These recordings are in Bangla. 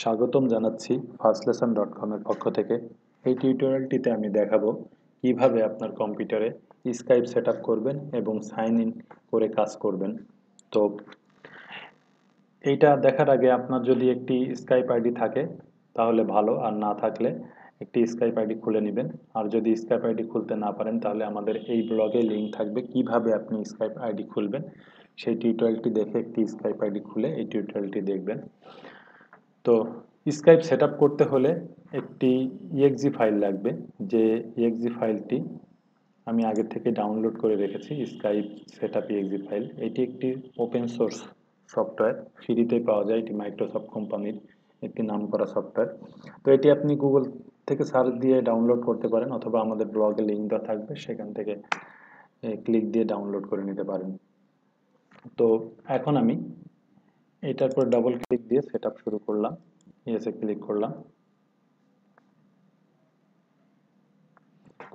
স্বাগতম জানাচ্ছি ফার্স্টলেসন.com এর পক্ষ থেকে। এই টিউটোরিয়ালটিতে আমি দেখাবো কিভাবে আপনার কম্পিউটারে স্কাইপ সেটআপ করবেন এবং সাইন ইন করে কাজ করবেন। তো এইটা দেখার আগে আপনার যদি একটি স্কাইপ আইডি থাকে তাহলে ভালো, আর না থাকলে একটি স্কাইপ আইডি খুলে নেবেন। আর যদি স্কাইপ আইডি খুলতে না পারেন তাহলে আমাদের এই ব্লগে লিঙ্ক থাকবে কিভাবে আপনি স্কাইপ আইডি খুলবেন। সেই টিউটোরিয়ালটি দেখে একটি স্কাইপ আইডি খুলে এই টিউটোরিয়ালটি দেখবেন। তো স্কাইপ সেটআপ করতে হলে একটি exe ফাইল লাগবে, যে exe ফাইলটি আমি আগে থেকে ডাউনলোড করে রেখেছি। স্কাইপ সেটআপ exe ফাইল, এটি একটি ওপেন সোর্স সফটওয়্যার, ফ্রিতে পাওয়া যায়। এটি মাইক্রোসফট কোম্পানির একটি নামকরা সফটওয়্যার। তো এটি আপনি গুগল থেকে সার্চ দিয়ে ডাউনলোড করতে পারেন, অথবা আমাদের ব্লগে লিঙ্ক দেওয়া থাকবে, সেখান থেকে ক্লিক দিয়ে ডাউনলোড করে নিতে পারেন। তো এখন আমি এটার পর ডাবল ক্লিক দিয়ে সেটআপ শুরু করলাম, ইয়েসে ক্লিক করলাম।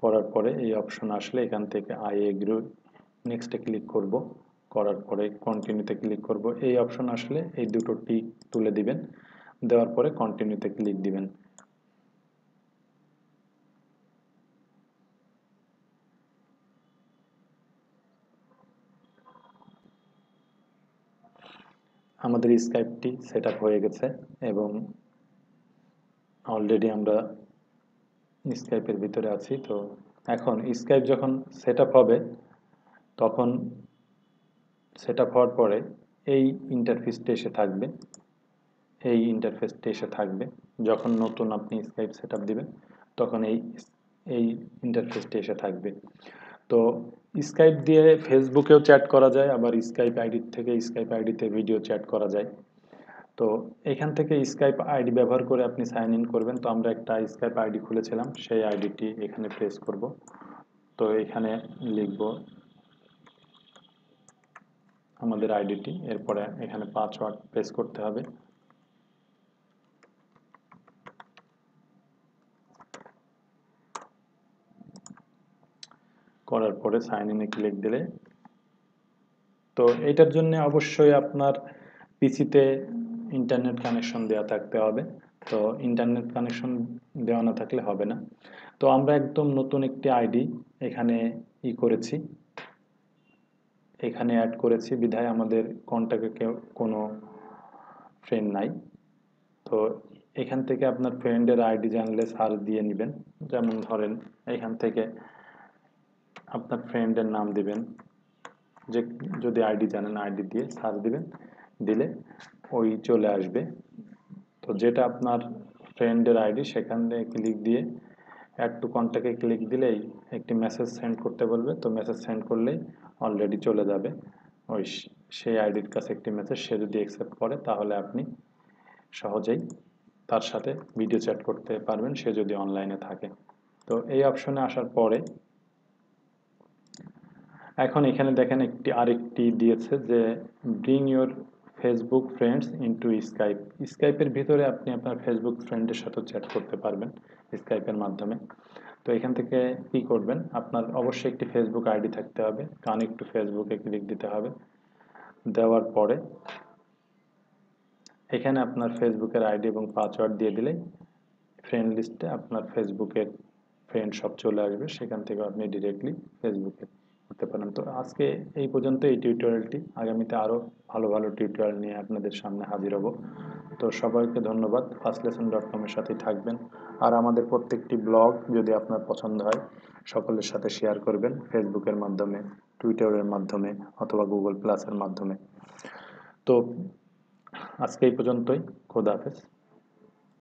করার পরে এই অপশন আসলে এখান থেকে আই এগ্রি, নেক্সটে ক্লিক করব। করার পরে কন্টিনিউতে ক্লিক করব। এই অপশন আসলে এই দুটো টিক তুলে দিবেন, দেওয়ার পরে কন্টিনিউতে ক্লিক দিবেন। আমাদের স্কাইপটি সেটআপ হয়ে গেছে এবং অলরেডি আমরা স্কাইপের ভিতরে আছি। তো এখন স্কাইপ যখন সেটআপ হবে, তখন সেটআপ হওয়ার পরে এই ইন্টারফেসটি এসে থাকবে, এই ইন্টারফেসটি এসে থাকবে। যখন নতুন আপনি স্কাইপ সেটআপ দিবেন তখন এই ইন্টারফেসটি এসে থাকবে। তো স্কাইপ দিয়ে ফেসবুকেও চ্যাট করা যায়, আবার স্কাইপ আইডি থেকে স্কাইপ আইডিতে ভিডিও চ্যাট করা যায়। তো এখান থেকে স্কাইপ আইডি ব্যবহার করে আপনি সাইন ইন করবেন। তো আমরা একটা স্কাইপ আইডি খুলেছিলাম, সেই আইডিটি এখানে প্রেস করব। তো এখানে লিখব আমাদের আইডিটি, এরপরে এখানে পাসওয়ার্ড প্রেস করতে হবে। করার পরে সাইন ইনে ক্লিক দিলে, তো এটার জন্য অবশ্যই আপনার পিসিতে ইন্টারনেট কানেকশন দেওয়া থাকতে হবে। তো ইন্টারনেট কানেকশন দেওয়া না থাকলে হবে না। তো আমরা একদম নতুন একটি আইডি এখানে করেছি, এখানে অ্যাড করেছি বিধায় আমাদের কন্ট্যাক্টে কেউ কোনো ফ্রেন্ড নাই। তো এখান থেকে আপনার ফ্রেন্ডের আইডি জানলে সার্চ দিয়ে নেবেন। যেমন ধরেন এখান থেকে আপনার ফ্রেন্ডের নাম দিবেন, যে যদি আইডি জানেন আইডি দিয়ে সার্চ দিবেন, দিলে ওই চলে আসবে। তো যেটা আপনার ফ্রেন্ডের আইডি সেখান থেকে ক্লিক দিয়ে অ্যাড টু কন্ট্যাক্টে ক্লিক দিলেই একটি মেসেজ সেন্ড করতে বলবে। তো মেসেজ সেন্ড করলেই অলরেডি চলে যাবে ওই সেই আইডির কাছে একটি মেসেজ। সে যদি অ্যাকসেপ্ট করে তাহলে আপনি সহজেই তার সাথে ভিডিও চ্যাট করতে পারবেন, সে যদি অনলাইনে থাকে। তো এই অপশনে আসার পরে এখন এখানে দেখেন আরেকটি দিয়েছে যে bring your Facebook friends into Skype. স্কাইপের ভিতরে আপনি আপনার ফেসবুক ফ্রেন্ডের সাথে চ্যাট করতে পারবেন স্কাইপের মাধ্যমে। তো এখান থেকে কি করবেন, আপনার অবশ্যই একটি ফেসবুক আইডি থাকতে হবে, কানেক্ট টু ফেসবুকে ক্লিক দিতে হবে। দেওয়ার পরে এখানে আপনার ফেসবুকের আইডি এবং পাসওয়ার্ড দিয়ে দিলেই ফ্রেন্ড লিস্টে আপনার ফেসবুকের ফ্রেন্ড সব চলে আসবে, সেখান থেকে আপনি ডিরেক্টলি ফেসবুকে করতে পারেন। তো আজকে এই পর্যন্ত এই টিউটোরিয়ালটি, আগামীতে আরও ভালো ভালো টিউটোরিয়াল নিয়ে আপনাদের সামনে হাজির হব। তো সবাইকে ধন্যবাদ, ফার্স্টলেসন.com এর সাথেই থাকবেন। আর আমাদের প্রত্যেকটি ব্লগ যদি আপনার পছন্দ হয় সকলের সাথে শেয়ার করবেন, ফেসবুকের মাধ্যমে, টুইটারের মাধ্যমে, অথবা গুগল প্লাসের মাধ্যমে। তো আজকে এই পর্যন্তই, খোদা হাফেজ।